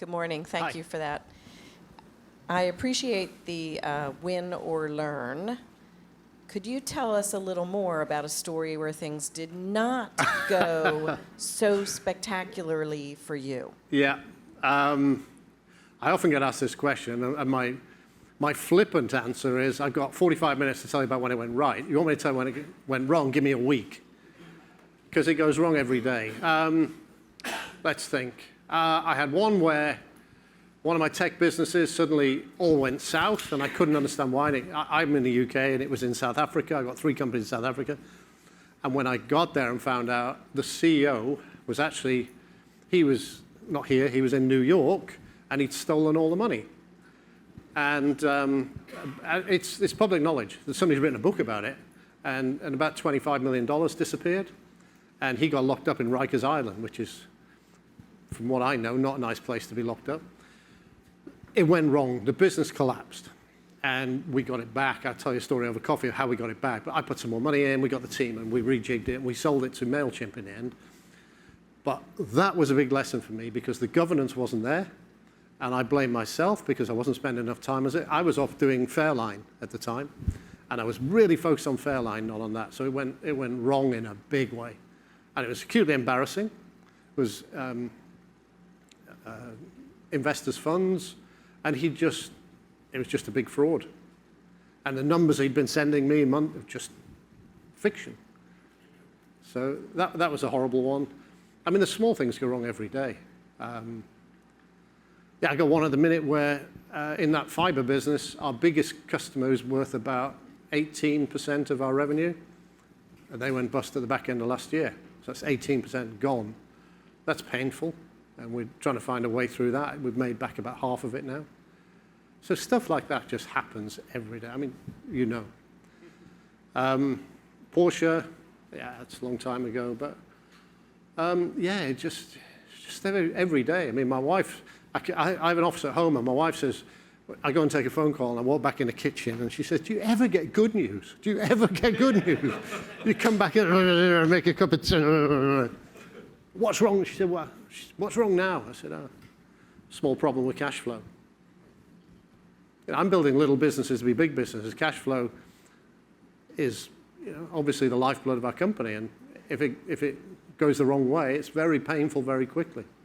Good morning. Hi. Thank you for that. I appreciate the win or learn. Could you tell us a little more about a story where things did not go so spectacularly for you? Yeah. I often get asked this question, and my flippant answer is, I've got 45 minutes to tell you about when it went right. You want me to tell you when it went wrong? Give me a week. Because it goes wrong every day. Let's think. I had one where one of my tech businesses suddenly all went south, and I couldn't understand why. I'm in the UK, and it was in South Africa. I got 3 companies in South Africa. And when I got there and found out the CEO was actually, he was not here, he was in New York, and he'd stolen all the money. And it's public knowledge that somebody's written a book about it, and about $25 million disappeared. And he got locked up in Rikers Island, which is, from what I know, not a nice place to be locked up. It went wrong. The business collapsed, and we got it back. I'll tell you a story over coffee of how we got it back. But I put some more money in, we got the team, and we rejigged it, and we sold it to MailChimp in the end. But that was a big lesson for me because the governance wasn't there, and I blame myself because I wasn't spending enough time as it. I was off doing Fairline at the time, and I was really focused on Fairline, not on that. So it went wrong in a big way, and it was acutely embarrassing. It was investors' funds. And it was just a big fraud. And the numbers he'd been sending me were just fiction. So that was a horrible one. I mean, the small things go wrong every day. Yeah, I got one at the minute where in that fiber business, our biggest customer is worth about 18% of our revenue. And they went bust at the back end of last year. So that's 18% gone. That's painful. And we're trying to find a way through that. We've made back about half of it now. So stuff like that just happens every day. I mean, you know. Porsche, yeah, that's a long time ago. But yeah, it's just every day. I mean, my wife, I have an office at home, and my wife says, I go and take a phone call, and I walk back in the kitchen, and she says, do you ever get good news? Do you ever get good news? You come back in and make a cup of tea. What's wrong? She said, well, what's wrong now? I said, small problem with cash flow. I'm building little businesses to be big businesses. Cash flow is obviously the lifeblood of our company. And if it goes the wrong way, it's very painful very quickly.